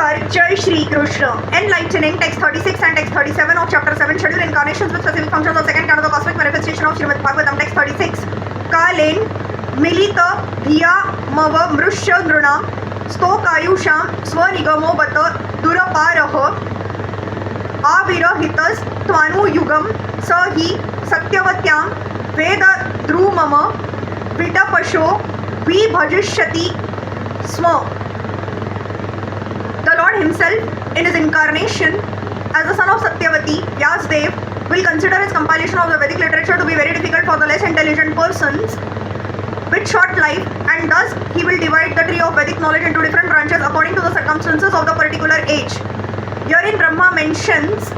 Namaskar, Jai Shri Krishna. Enlightening text 36 and text 37 of chapter 7 Scheduled Incarnations with specific functions of second canto of the cosmic manifestation of Srimad Bhagavatam. Text 36. Kalen Milita Dhiya Mava Mrushya Nrunam Stokayusham Swanigamo Bata Duraparaha Avirahitas Tvanu Yugam Sahi Satyavatyam Veda Drumama Vitapasho Vibhajishyati Sma. The Lord himself, in his incarnation as the son of Satyavati, Vyasa, will consider his compilation of the Vedic literature to be very difficult for the less intelligent persons with short life, and thus he will divide the tree of Vedic knowledge into different branches according to the circumstances of the particular age. Herein Brahma mentions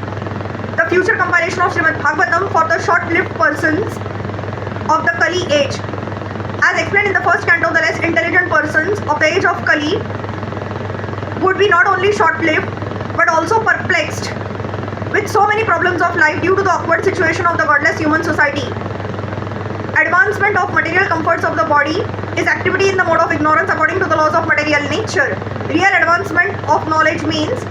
the future compilation of Srimad Bhagavatam for the short-lived persons of the Kali age. As explained in the first canto, the less intelligent persons of the age of Kali would be not only short-lived but also perplexed with so many problems of life due to the awkward situation of the godless human society. Advancement of material comforts of the body is activity in the mode of ignorance according to the laws of material nature. Real advancement of knowledge means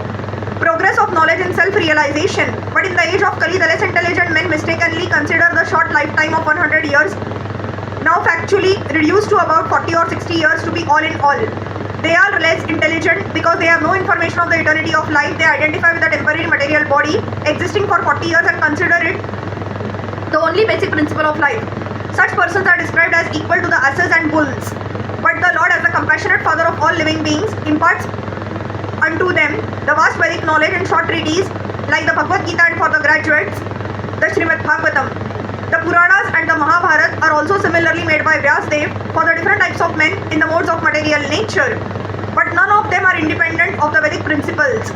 progress of knowledge in self-realization. But in the age of Kali, the less intelligent men mistakenly consider the short lifetime of 100 years, now factually reduced to about 40 or 60 years, to be all in all. They are less intelligent because they have no information of the eternity of life. They identify with the temporary material body existing for 40 years and consider it the only basic principle of life. Such persons are described as equal to the asses and bulls. But the Lord, as the compassionate father of all living beings, imparts unto them the vast Vedic knowledge in short treatises like the Bhagavad Gita, and for the graduates, the Srimad Bhagavatam. The Puranas and the Mahabharata are also similarly made by Vyasa for the different types of men in the modes of material nature, but none of them are independent of the Vedic principles.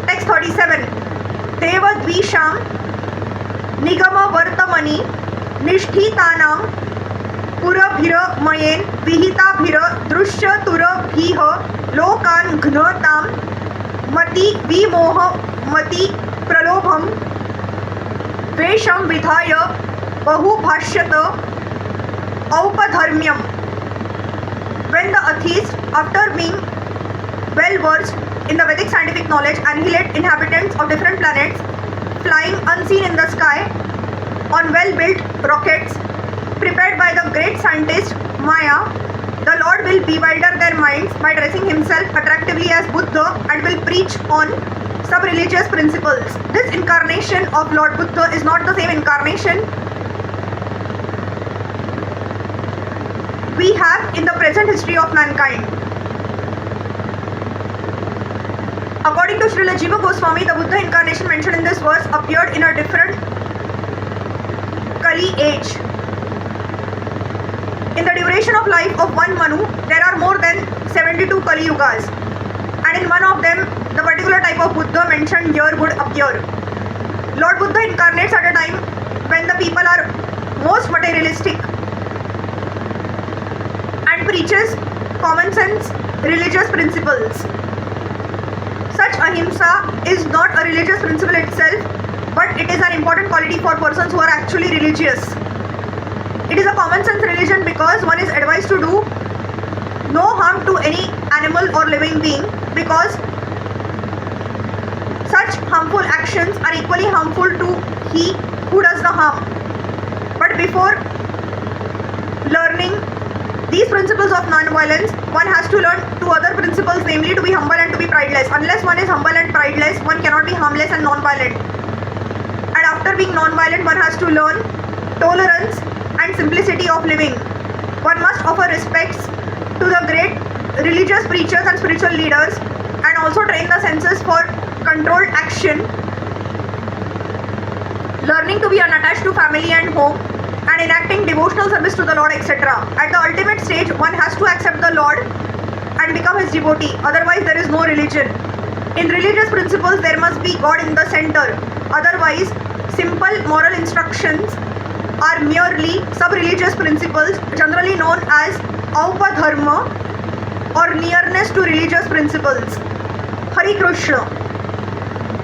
Text 37. Deva Dvisham Nigama Vartamani Nishtitanam Purabhira Mayen Vihitabhira Drushya Tura Bhiha Lokan Ghnatam Mati Vimoha Mati Pralobham Vesham Vidhaya Bahubhashyata Aupadharmyam. When the atheist, after being well versed in the Vedic scientific knowledge, annihilate inhabitants of different planets, flying unseen in the sky on well-built rockets prepared by the great scientist Maya, the Lord will bewilder their minds by dressing himself attractively as Buddha and will preach on sub-religious principles. This incarnation of Lord Buddha is not the same incarnation we have in the present history of mankind. According to Srila Jiva Goswami, the Buddha incarnation mentioned in this verse appeared in a different Kali age. In the duration of life of one Manu, there are more than 72 Kali Yugas, and in one of them, the particular type of Buddha mentioned here would appear. Lord Buddha incarnates at a time when the people are most materialistic and preaches common sense religious principles. Such ahimsa is not a religious principle itself, but it is an important quality for persons who are actually religious. It is a common sense religion because one is advised to do no harm to any animal or living being, because such harmful actions are equally harmful to he who does the harm. But before learning these principles of non-violence, one has to learn two other principles, namely to be humble and to be prideless. Unless one is humble and prideless, one cannot be harmless and non-violent. And after being non-violent, one has to learn tolerance and simplicity of living. One must offer respects to the great religious preachers and spiritual leaders, and also train the senses for controlled action, learning to be unattached to family and home, and enacting devotional service to the Lord, etc. At the ultimate stage, one has to accept the Lord and become his devotee. Otherwise, there is no religion. In religious principles, there must be God in the center. Otherwise, simple moral instructions are merely sub-religious principles, generally known as Aupadharma or nearness to religious principles. Hare Krishna.